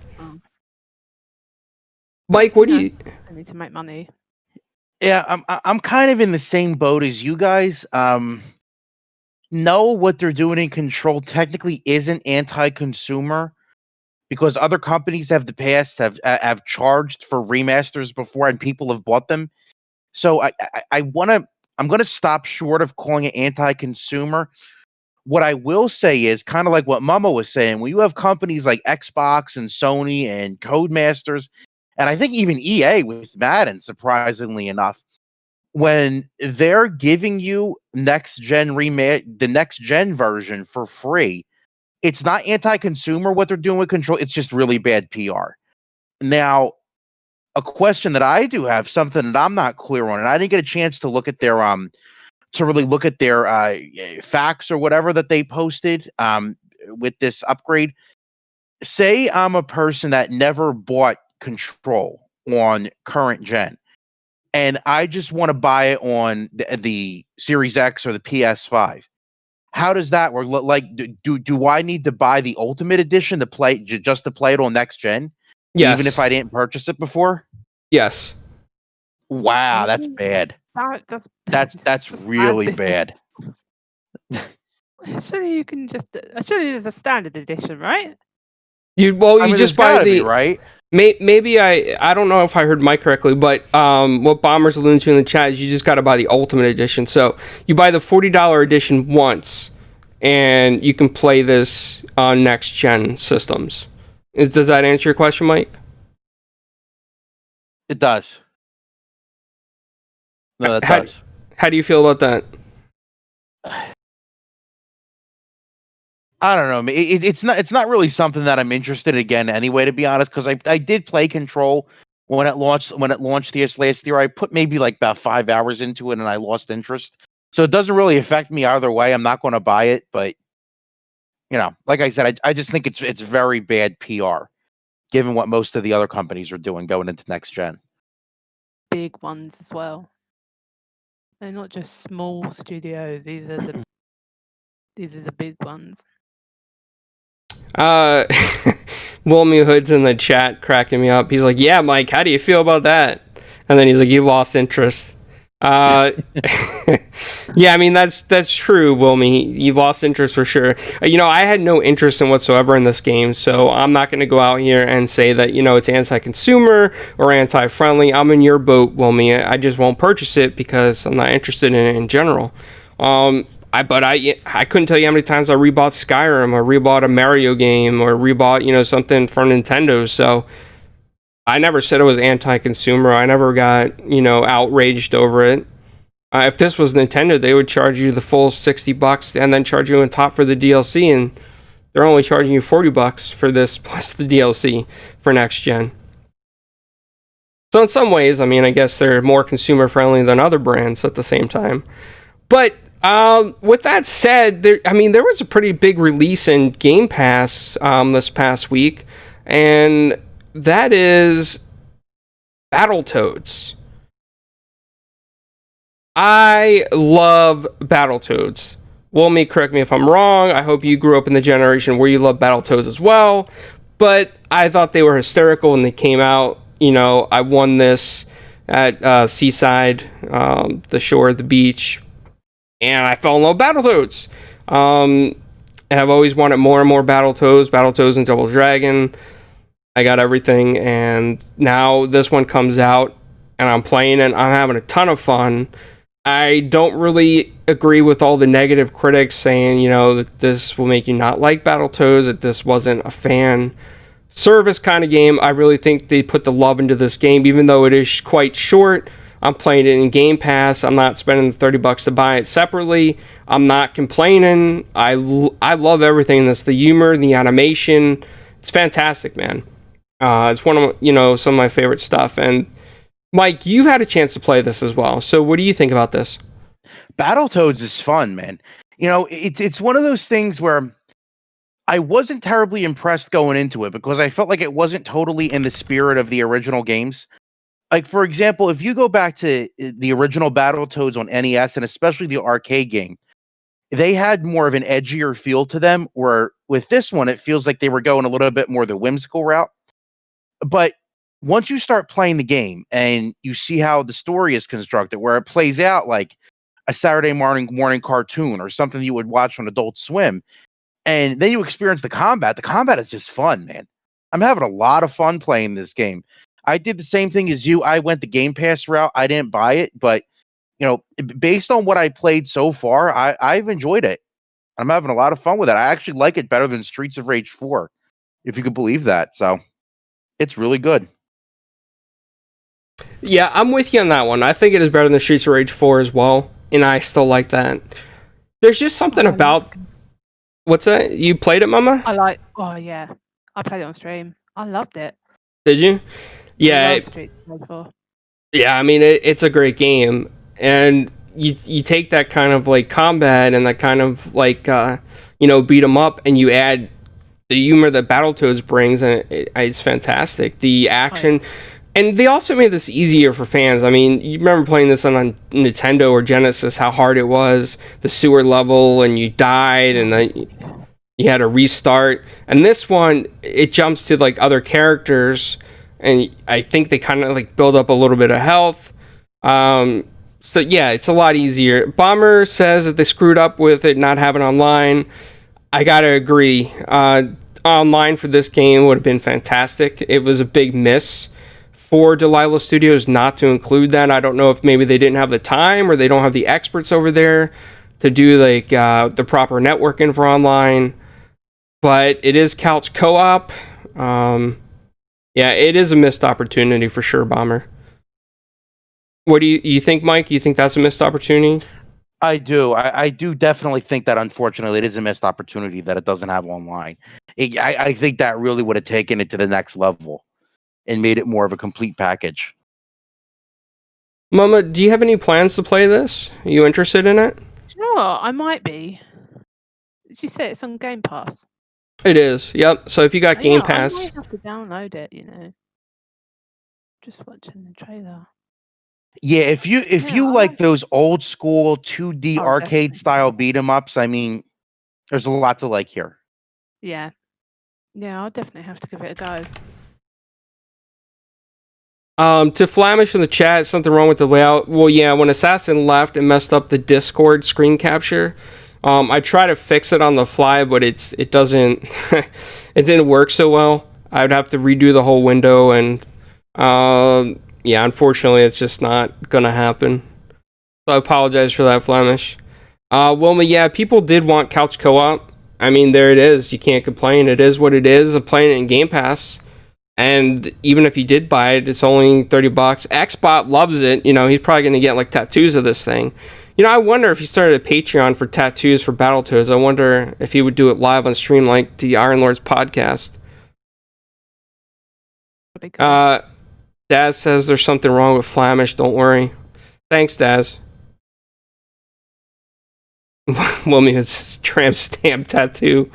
Mike, what do you? I need to make money. Yeah, I'm kind of in the same boat as you guys. No, what they're doing in Control technically isn't anti-consumer because other companies have the past have charged for remasters before and people have bought them. So I'm gonna stop short of calling it anti-consumer. What I will say is kind of like what Mumma was saying. When you have companies like Xbox and Sony and Codemasters, and I think even EA with Madden, surprisingly enough, when they're giving you the next gen version for free, it's not anti-consumer what they're doing with Control. It's just really bad PR. Now, a question that I do have, something that I'm not clear on, and I didn't get a chance to look at their facts or whatever that they posted with this upgrade. Say I'm a person that never bought Control on current gen, and I just want to buy it on the Series X or the PS5. How does that work? Like, do I need to buy the Ultimate Edition to play just to play it on next gen? Yes. Even if I didn't purchase it before? Yes. Wow, that's bad. That's really bad. Surely you can just. Surely there's a standard edition, right? You just buy the right. Maybe I don't know if I heard Mike correctly, but what Bomber's alluding to in the chat is you just got to buy the Ultimate Edition. So you buy the $40 edition once, and you can play this on next gen systems. Does that answer your question, Mike? It does. No, that does. How do you feel about that? I don't know. It's not really something that I'm interested in again anyway, to be honest, because I did play Control when it launched this last year. I put maybe like about 5 hours into it and I lost interest. So it doesn't really affect me either way. I'm not going to buy it, but like I said, I just think it's very bad PR given what most of the other companies are doing going into next gen. Big ones as well. They're not just small studios. These are the big ones. Wilmy Hood's in the chat cracking me up. He's like, yeah, Mike, how do you feel about that? And then he's like, you lost interest. Yeah, I mean that's true, Wilmy. You lost interest for sure. I had no interest in whatsoever in this game, so I'm not going to go out here and say that it's anti-consumer or anti-friendly. I'm in your boat, Wilmy. I just won't purchase it because I'm not interested in it in general. I couldn't tell you how many times I rebought Skyrim or rebought a Mario game or rebought something from Nintendo. So I never said it was anti-consumer. I never got outraged over it. If this was Nintendo, they would charge you the full $60 and then charge you on top for the DLC, and they're only charging you $40 for this plus the DLC for next gen. So in some ways, I mean, I guess they're more consumer friendly than other brands at the same time. But with that said, there was a pretty big release in Game Pass this past week, and that is Battletoads. I love Battletoads. Wilmy, correct me if I'm wrong. I hope you grew up in the generation where you love Battletoads as well. But I thought they were hysterical when they came out. I won this at Seaside, the shore, the beach, and I fell in love with Battletoads. And I've always wanted more and more Battletoads and Double Dragon. I got everything, and now this one comes out, and I'm playing it. I'm having a ton of fun. I don't really agree with all the negative critics saying, that this will make you not like Battletoads, that this wasn't a fan service kind of game. I really think they put the love into this game, even though it is quite short. I'm playing it in Game Pass. I'm not spending the $30 to buy it separately. I'm not complaining. I love everything in this. The humor, the animation. It's fantastic, man. It's one of, some of my favorite stuff. And Mike, you've had a chance to play this as well. So what do you think about this? Battletoads is fun, man. It's one of those things where I wasn't terribly impressed going into it because I felt like it wasn't totally in the spirit of the original games. Like, for example, if you go back to the original Battletoads on NES, and especially the arcade game, they had more of an edgier feel to them, where with this one, it feels like they were going a little bit more the whimsical route. But once you start playing the game and you see how the story is constructed, where it plays out like a Saturday morning cartoon or something you would watch on Adult Swim, and then you experience the combat is just fun, man. I'm having a lot of fun playing this game. I did the same thing as you. I went the Game Pass route. I didn't buy it, but based on what I played so far, I've enjoyed it. I'm having a lot of fun with it. I actually like it better than Streets of Rage 4, if you could believe that. So it's really good. Yeah, I'm with you on that one. I think it is better than Streets of Rage 4 as well, and I still like that. There's just something about... What's that? You played it, Mumma? Oh yeah. I played it on stream. I loved it. Did you? Yeah. Yeah, I mean, it's a great game. And you take that kind of like combat and that kind of like, beat 'em up, and you add the humor that Battletoads brings, and it's fantastic. The action... And they also made this easier for fans. I mean, you remember playing this on Nintendo or Genesis, how hard it was, the sewer level, and you died, and then you had to restart. And this one, it jumps to like other characters, and I think they kind of like build up a little bit of health. So yeah, it's a lot easier. Bomber says that they screwed up with it not having online. I gotta agree. Online for this game would have been fantastic. It was a big miss for Delilah Studios not to include that. I don't know if maybe they didn't have the time or they don't have the experts over there to do like the proper networking for online. But it is couch co-op. Yeah, it is a missed opportunity for sure, Bomber. What do you think, Mike? You think that's a missed opportunity? I do. I do definitely think that, unfortunately, it is a missed opportunity that it doesn't have online. I think that really would have taken it to the next level and made it more of a complete package. Mumma, do you have any plans to play this? Are you interested in it? Sure, I might be. Did you say it's on Game Pass? It is, yep. So if you got Game Pass... I might have to download it, Just watching the trailer. Yeah, if you like those old school 2D arcade style beat 'em ups, I mean, there's a lot to like here. Yeah. Yeah, I'll definitely have to give it a go. To Flamish in the chat, something wrong with the layout. Well, yeah, when Assassin left, it messed up the Discord screen capture. I try to fix it on the fly, but it doesn't it didn't work so well. I would have to redo the whole window, and yeah, unfortunately, it's just not gonna happen. So I apologize for that, Flemish. Wilma, yeah, people did want couch co-op. I mean, there it is. You can't complain. It is what it is. I'm playing it in Game Pass. And even if you did buy it, it's only $30. Xbot loves it. You know, he's probably going to get like tattoos of this thing. You know, I wonder if he started a Patreon for tattoos for Battletoads. I wonder if he would do it live on stream like the Iron Lords podcast. Daz says there's something wrong with Flamish. Don't worry. Thanks, Daz. Wilmy has tramp stamp tattoo.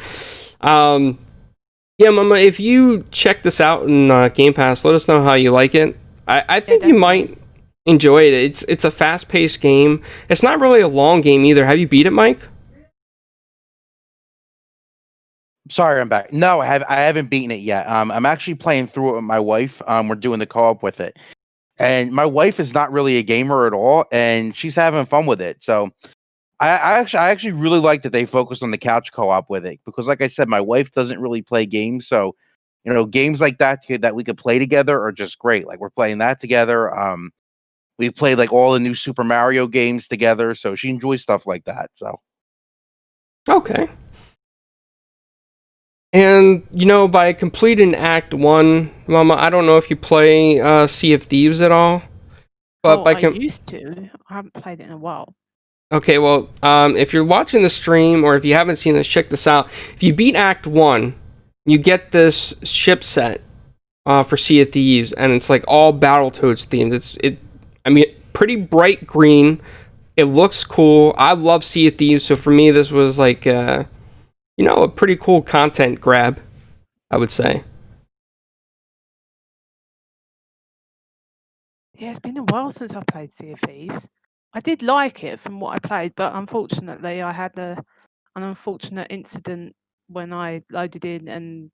Yeah, Mama, if you check this out in Game Pass, let us know how you like it. I think you might enjoy it. It's a fast-paced game. It's not really a long game either. Have you beat it, Mike? Sorry, I'm back. No, I haven't beaten it yet. I'm actually playing through it with my wife. We're doing the co-op with it. And my wife is not really a gamer at all, and she's having fun with it. So I actually really like that they focused on the couch co-op with it, because like I said, my wife doesn't really play games, so you know, games like that we could play together are just great. Like we're playing that together. We played like all the new Super Mario games together, so she enjoys stuff like that. So okay. And you know, by completing Act 1, Mama, I don't know if you play Sea of Thieves at all, but I used to. I haven't played it in a while. Okay, well, if you're watching the stream, or if you haven't seen this, check this out. If you beat Act 1, you get this ship set for Sea of Thieves, and it's like all Battletoads themed. I mean, pretty bright green. It looks cool. I love Sea of Thieves, so for me, this was like, you know, a pretty cool content grab, I would say. Yeah, it's been a while since I played Sea of Thieves. I did like it from what I played, but unfortunately I had an unfortunate incident when I loaded in and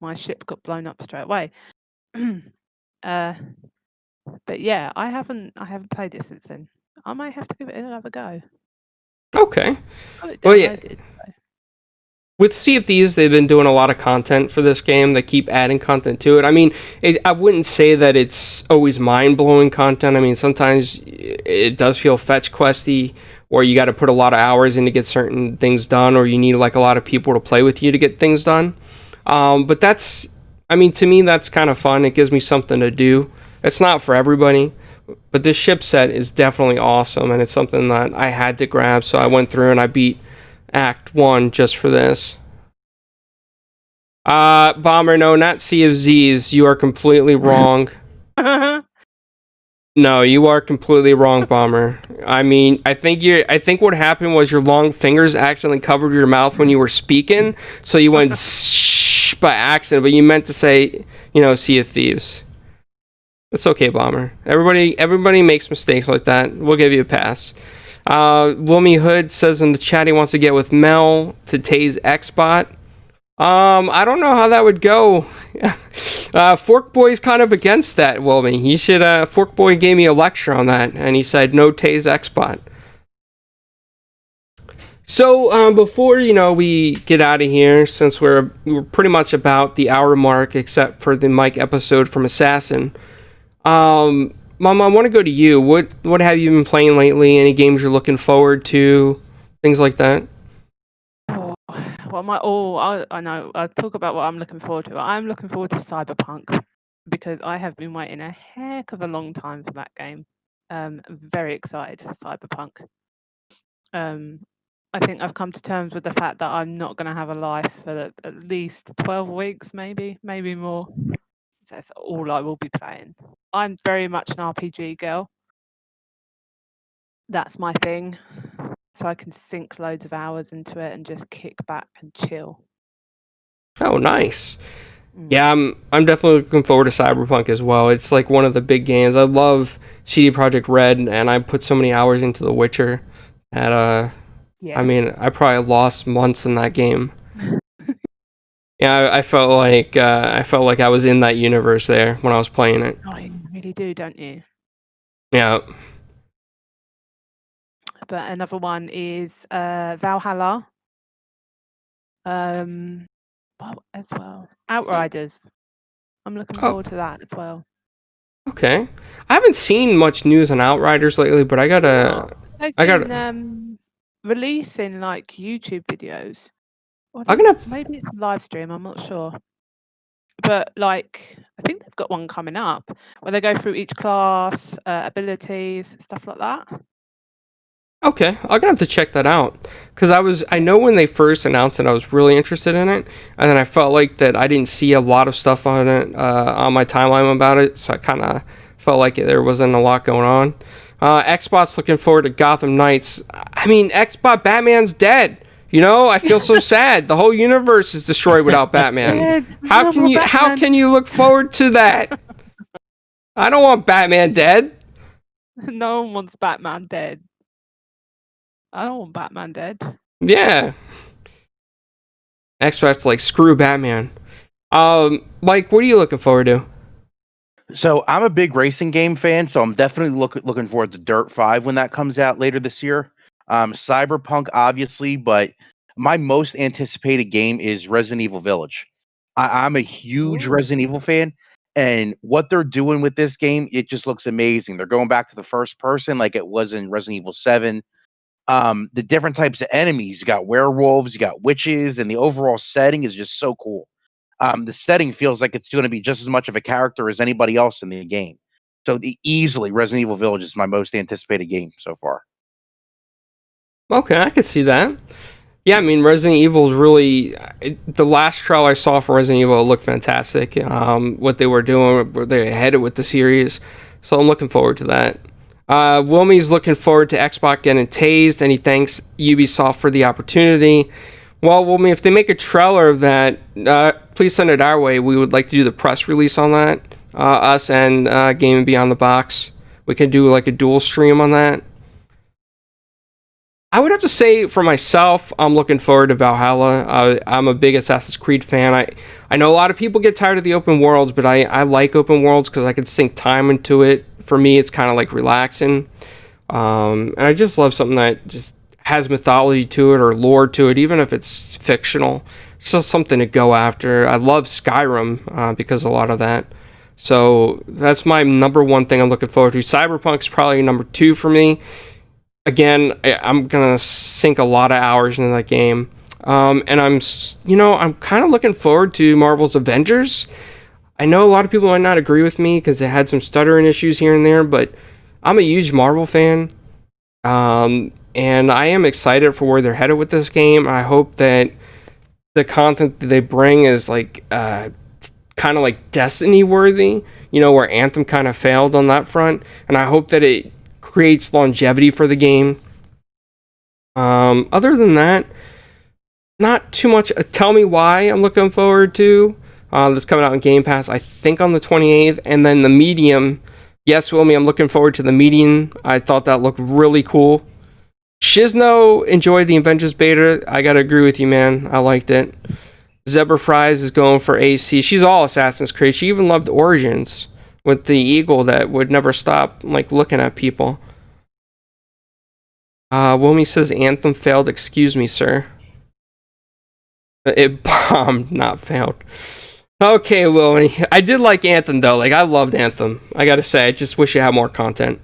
my ship got blown up straight away. But yeah, I haven't played it since then. I might have to give it another go. Okay. Well, yeah. With Sea of Thieves, they've been doing a lot of content for this game. They keep adding content to it. I mean, I wouldn't say that it's always mind-blowing content. I mean, sometimes it does feel fetch questy, or you got to put a lot of hours in to get certain things done, or you need like a lot of people to play with you to get things done. But that's, I mean, to me, that's kind of fun. It gives me something to do. It's not for everybody, but this ship set is definitely awesome, and it's something that I had to grab, so I went through and I beat Act 1 just for this. Bomber, no, not Sea of Z's. You are completely wrong. No, you are completely wrong, Bomber. I mean, I think what happened was your long fingers accidentally covered your mouth when you were speaking, so you went shh by accident, but you meant to say, you know, Sea of Thieves. It's okay, Bomber. Everybody makes mistakes like that. We'll give you a pass. Wilmy Hood says in the chat he wants to get with Mel to tase Xbot. I don't know how that would go. Fork Boy's kind of against that, Wilmy. He should, Fork Boy gave me a lecture on that, and he said no tase Xbot. So, before, you know, we get out of here, since we're pretty much about the hour mark, except for the Mike episode from Assassin, Mama, I want to go to you. What have you been playing lately? Any games you're looking forward to? Things like that? I know. I'll talk about what I'm looking forward to. I'm looking forward to Cyberpunk, because I have been waiting a heck of a long time for that game. Very excited for Cyberpunk. I think I've come to terms with the fact that I'm not going to have a life for at least 12 weeks, maybe more. That's all I will be playing. I'm very much an RPG girl. That's my thing. So I can sink loads of hours into it and just kick back and chill. Oh, nice. Yeah, I'm definitely looking forward to Cyberpunk as well. It's like one of the big games. I love CD Projekt Red, and I put so many hours into The Witcher that yeah. I mean, I probably lost months in that game. Yeah, I felt like I was in that universe there when I was playing it. Oh, he really do, don't you? Yeah. But another one is Valhalla. What as well? Outriders. I'm looking Oh, forward to that as well. okay. I haven't seen much news on Outriders lately, but I gotta. They've I been gotta. releasing like YouTube videos. Or I I'm think gonna. maybe it's a live stream. I'm not sure. But like, I think they've got one coming up where they go through each class, abilities, stuff like that. Okay, I'm gonna have to check that out because I know when they first announced it, I was really interested in it, and then I felt like that I didn't see a lot of stuff on it on my timeline about it, so I kind of felt like there wasn't a lot going on. Xbox looking forward to Gotham Knights. I mean, Xbox Batman's dead. You know, I feel so sad. The whole universe is destroyed without Batman. Dead. How No can more you? How Batman. can you look forward to that? I don't want Batman dead. No one wants Batman dead. I don't want Batman dead. Yeah. Xbox like screw Batman. Mike, what are you looking forward to? So I'm a big racing game fan, so I'm definitely looking forward to Dirt 5 when that comes out later this year. Cyberpunk, obviously, but my most anticipated game is Resident Evil Village. I'm a huge Ooh. Resident Evil fan, and what they're doing with this game, it just looks amazing. They're going back to the first person like it was in Resident Evil 7. The different types of enemies, you got werewolves, you got witches, and the overall setting is just so cool. The setting feels like it's going to be just as much of a character as anybody else in the game. So easily, Resident Evil Village is my most anticipated game so far. Okay, I could see that. Yeah, I mean, Resident Evil is really the last trial I saw for Resident Evil looked fantastic. What they were doing, where they headed with the series, so I'm looking forward to that. Wilmy's looking forward to Xbox getting tased, and he thanks Ubisoft for the opportunity. Well, Wilmy, if they make a trailer of that, please send it our way. We would like to do the press release on that. Us and Gaming Beyond the Box. We can do like a dual stream on that. I would have to say for myself, I'm looking forward to Valhalla. I'm a big Assassin's Creed fan. I know a lot of people get tired of the open worlds, but I like open worlds because I can sink time into it. For me, it's kind of like relaxing. And I just love something that just has mythology to it or lore to it, even if it's fictional. It's just something to go after. I love Skyrim because of a lot of that. So that's my number one thing I'm looking forward to. Cyberpunk's probably number 2 for me. Again, I'm gonna sink a lot of hours into that game, and I'm kind of looking forward to Marvel's Avengers. I know a lot of people might not agree with me because it had some stuttering issues here and there, but I'm a huge Marvel fan, and I am excited for where they're headed with this game. I hope that the content that they bring is like kind of like Destiny worthy, where Anthem kind of failed on that front, and I hope that it creates longevity for the game. Other than that, not too much. Tell Me Why I'm looking forward to. That's coming out on Game Pass, I think on the 28th. And then The Medium. Yes, Wilmy, I'm looking forward to The Medium. I thought that looked really cool. Shizno enjoyed the Avengers beta. I gotta agree with you, man. I liked it. ZebbraFries is going for AC. She's all Assassin's Creed. She even loved Origins with the eagle that would never stop like looking at people. Wilmy says Anthem failed. Excuse me, sir. It bombed, not failed. Okay, Wilmy. I did like Anthem though. Like I loved Anthem. I gotta say, I just wish it had more content.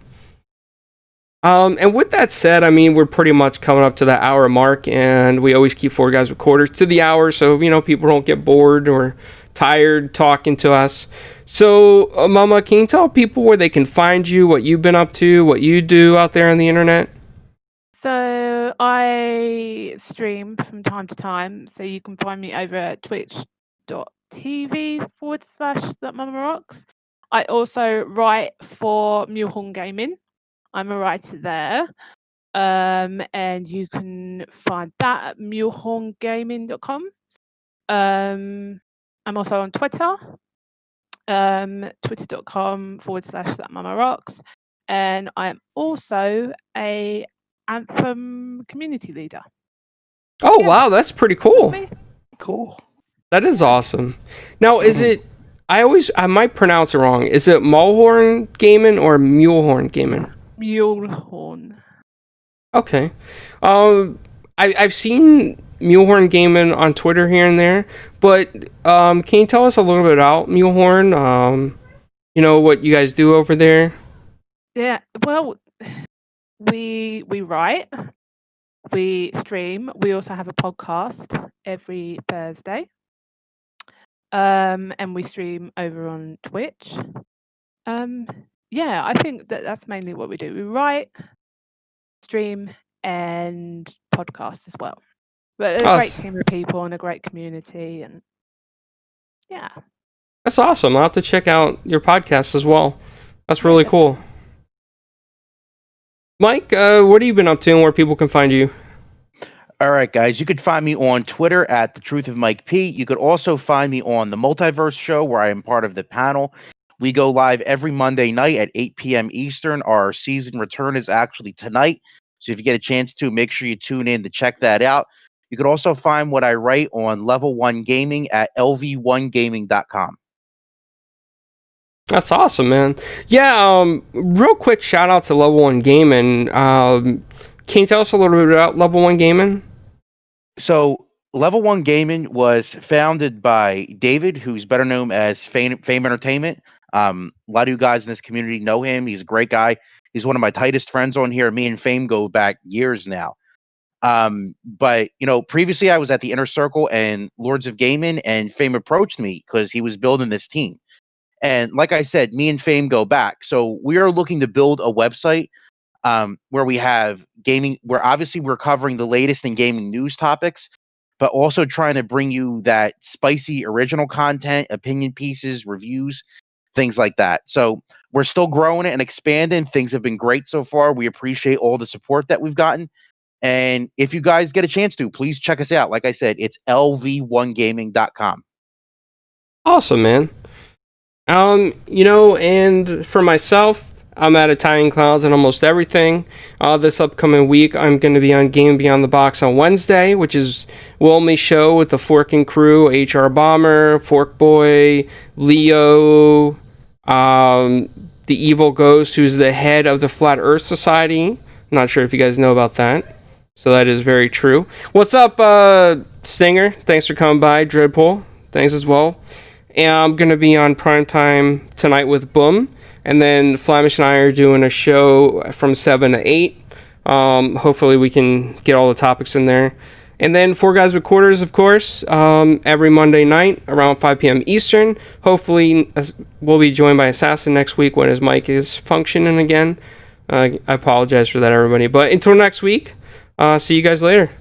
And with that said, I mean, we're pretty much coming up to the hour mark, and we always keep 4 guys with quarters to the hour, so people don't get bored or tired talking to us. So, Mumma, can you tell people where they can find you, what you've been up to, what you do out there on the internet? So I stream from time to time, so you can find me over at twitch.tv/thatmummarocks. I also write for Mulehorn Gaming. I'm a writer there. And you can find that at mulehorngaming.com. I'm also on Twitter, twitter.com/thatmummarocks. And I'm also a Anthem community leader. Oh, yeah. Wow, that's pretty cool. Cool. That is awesome. Now, is it I might pronounce it wrong. Is it Mulehorn Gaming or Mulehorn Gaming? Mulehorn. Okay. I've seen Mulehorn Gaming on Twitter here and there, but can you tell us a little bit about Mulehorn? What you guys do over there? Yeah, well, we write, we stream, we also have a podcast every Thursday. And we stream over on Twitch. Yeah, I think that's mainly what we do. We write, stream, and podcast as well. But a great team of people and a great community, and yeah. That's awesome. I'll have to check out your podcast as well. That's really cool. Mike, what have you been up to and where people can find you? All right, guys, you could find me on Twitter at The Truth of Mike P. You could also find me on the Multiverse Show, where I am part of the panel. We go live every Monday night at 8 p.m. Eastern. Our season return is actually tonight. So if you get a chance to, make sure you tune in to check that out. You could also find what I write on Level 1 Gaming at lv1gaming.com. That's awesome, man. Yeah, real quick shout out to Level 1 Gaming. Can you tell us a little bit about Level 1 Gaming? So Level 1 Gaming was founded by David, who's better known as Fame Entertainment. A lot of you guys in this community know him. He's a great guy. He's one of my tightest friends on here. Me and Fame go back years now. But previously I was at the Inner Circle and Lords of Gaming, and Fame approached me because he was building this team. And like I said, me and Fame go back. So we are looking to build a website where we have gaming, where obviously we're covering the latest in gaming news topics, but also trying to bring you that spicy original content, opinion pieces, reviews, things like that. So we're still growing it and expanding. Things have been great so far. We appreciate all the support that we've gotten. And if you guys get a chance to, please check us out. Like I said, it's lv1gaming.com. Awesome, man. And for myself, I'm at ItalianClownz and almost everything. This upcoming week, I'm going to be on Game Beyond the Box on Wednesday, which is Wilmy's show with the Forking crew, HR Bomber, Fork Boy, Leo, the Evil Ghost, who's the head of the Flat Earth Society. I'm not sure if you guys know about that. So that is very true. What's up, Stinger? Thanks for coming by. Dreadpool, thanks as well. And I'm going to be on Primetime tonight with Boom. And then Flamish and I are doing a show from 7 to 8. Hopefully we can get all the topics in there. And then Four Guys with Quarters, of course, every Monday night around 5 p.m. Eastern. Hopefully we'll be joined by Assassin next week when his mic is functioning again. I apologize for that, everybody. But until next week, see you guys later.